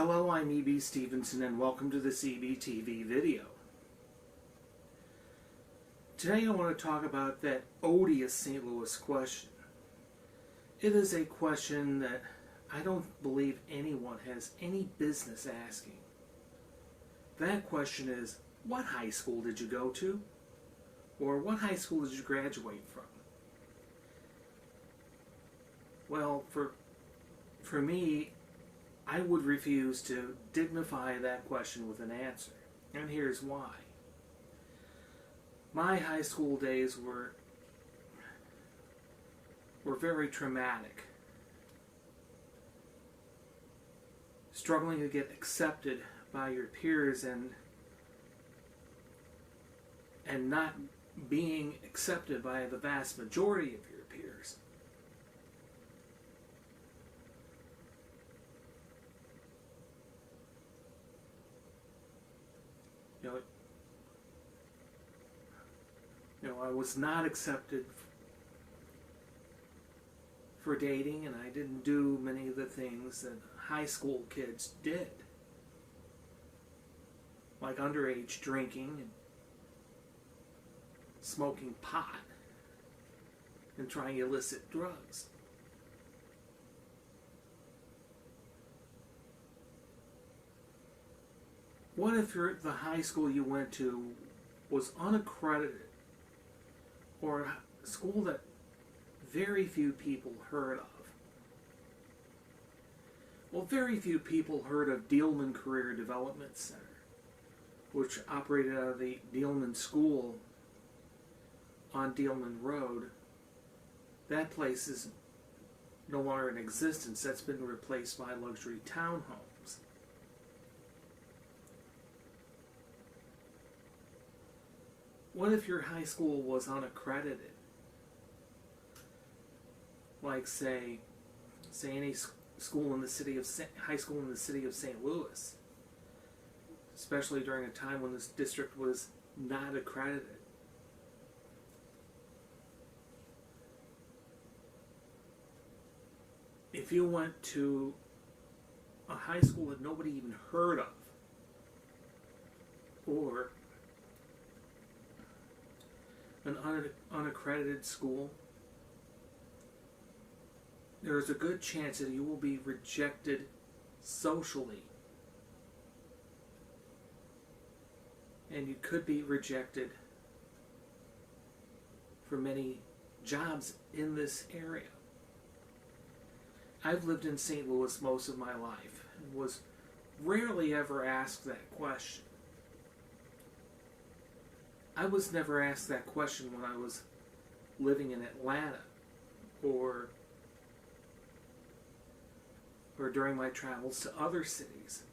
Hello, I'm Stevenson and welcome to this TV video. Today I want to talk about that odious St. Louis question. It is a question that I don't believe anyone has any business asking. That question is, what high school did you go to? Or what high school did you graduate from? Well, for me, I would refuse to dignify that question with an answer. And here's why. My high school days were very traumatic. Struggling to get accepted by your peers and not being accepted by the vast majority of your peers. I was not accepted for dating, and I didn't do many of the things that high school kids did, like underage drinking and smoking pot and trying illicit drugs. What if the high school you went to was unaccredited, or a school that very few people heard of? Well, very few people heard of Dealman Career Development Center, which operated out of the Dealman School on Dealman Road. That place is no longer in existence. That's been replaced by luxury townhomes. What if your high school was unaccredited? Like, say any school in the city of high school in the city of St. Louis, especially during a time when this district was not accredited. If you went to a high school that nobody even heard of, or an unaccredited school, there is a good chance that you will be rejected socially. And you could be rejected for many jobs in this area. I've lived in St. Louis most of my life and was rarely ever asked that question. I was never asked that question when I was living in Atlanta or during my travels to other cities.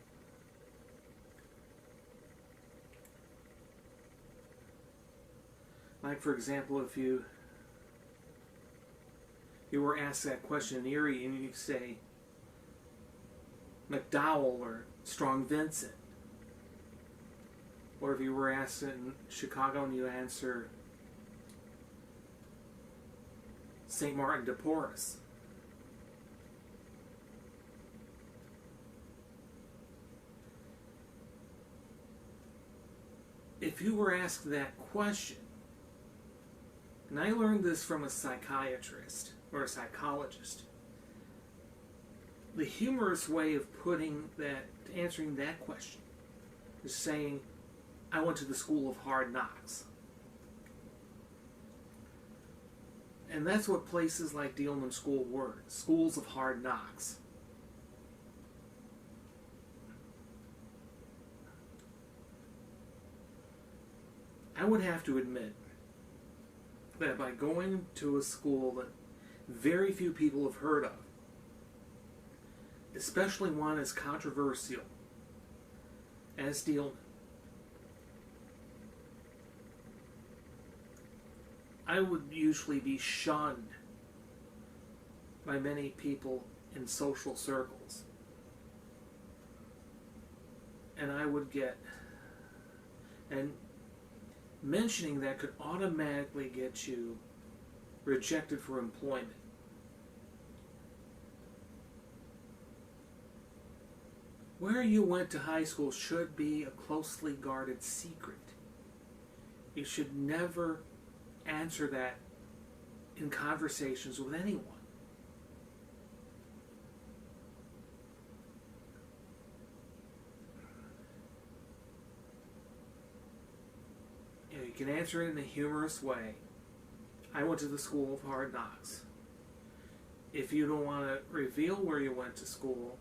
Like, for example, if you were asked that question in Erie and you say McDowell or Strong Vincent, or if you were asked in Chicago and you answer St. Martin de Porres. If you were asked that question, and I learned this from a psychiatrist or a psychologist, the humorous way of answering that question is saying, I went to the school of hard knocks. And that's what places like Dealman School were, schools of hard knocks. I would have to admit that by going to a school that very few people have heard of, especially one as controversial as Dealman, I would usually be shunned by many people in social circles. And mentioning that could automatically get you rejected for employment. Where you went to high school should be a closely guarded secret. You should never answer that in conversations with anyone. You can answer it in a humorous way. I went to the school of hard knocks. If you don't want to reveal where you went to school,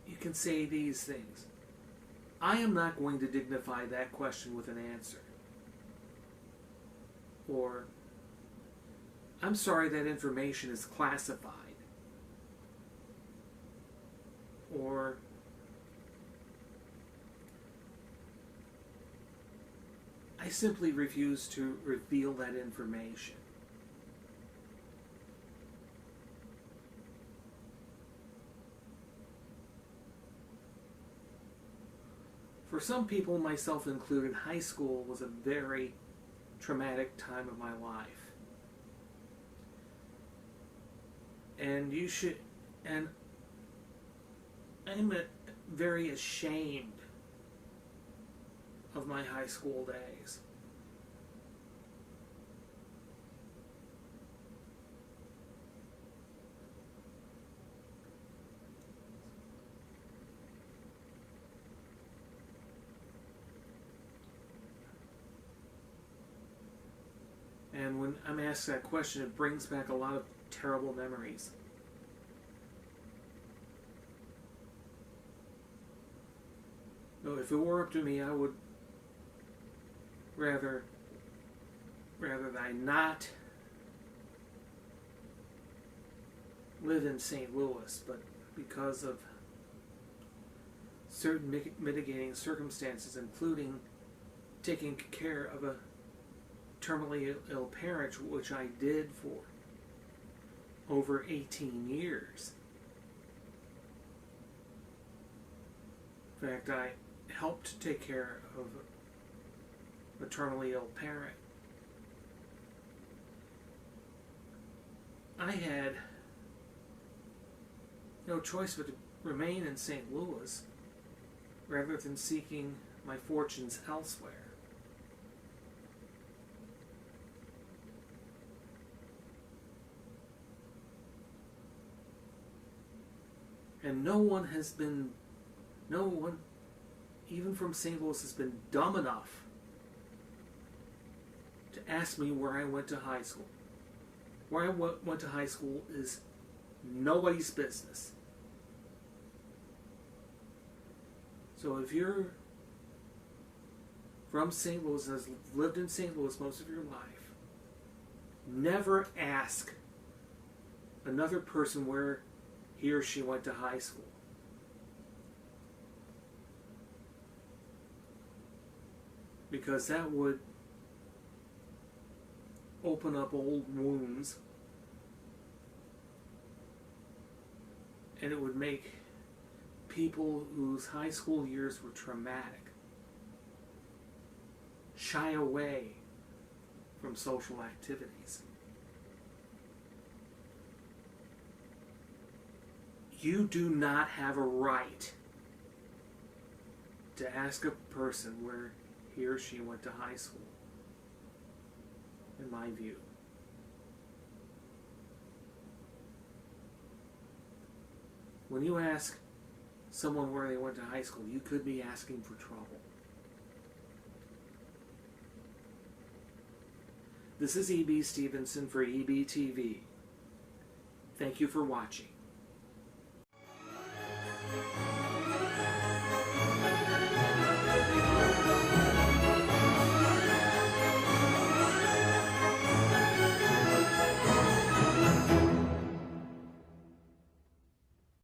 you can say these things. I am not going to dignify that question with an answer. Or, I'm sorry that information is classified. Or, I simply refuse to reveal that information. For some people, myself included, high school was a very traumatic time of my life. And I'm very ashamed of my high school days. And when I'm asked that question, it brings back a lot of terrible memories. So if it were up to me, I would rather than I not live in St. Louis, but because of certain mitigating circumstances, including taking care of a terminally ill parent, which I did for over 18 years. In fact, I helped take care of a terminally ill parent. I had no choice but to remain in St. Louis rather than seeking my fortunes elsewhere. And no one, even from St. Louis, has been dumb enough to ask me where I went to high school. Where I went to high school is nobody's business. So if you're from St. Louis and has lived in St. Louis most of your life, never ask another person where he or she went to high school. Because that would open up old wounds, and it would make people whose high school years were traumatic shy away from social activities. You do not have a right to ask a person where he or she went to high school, in my view. When you ask someone where they went to high school, you could be asking for trouble. This is E.B. Stevenson for EBTV. Thank you for watching.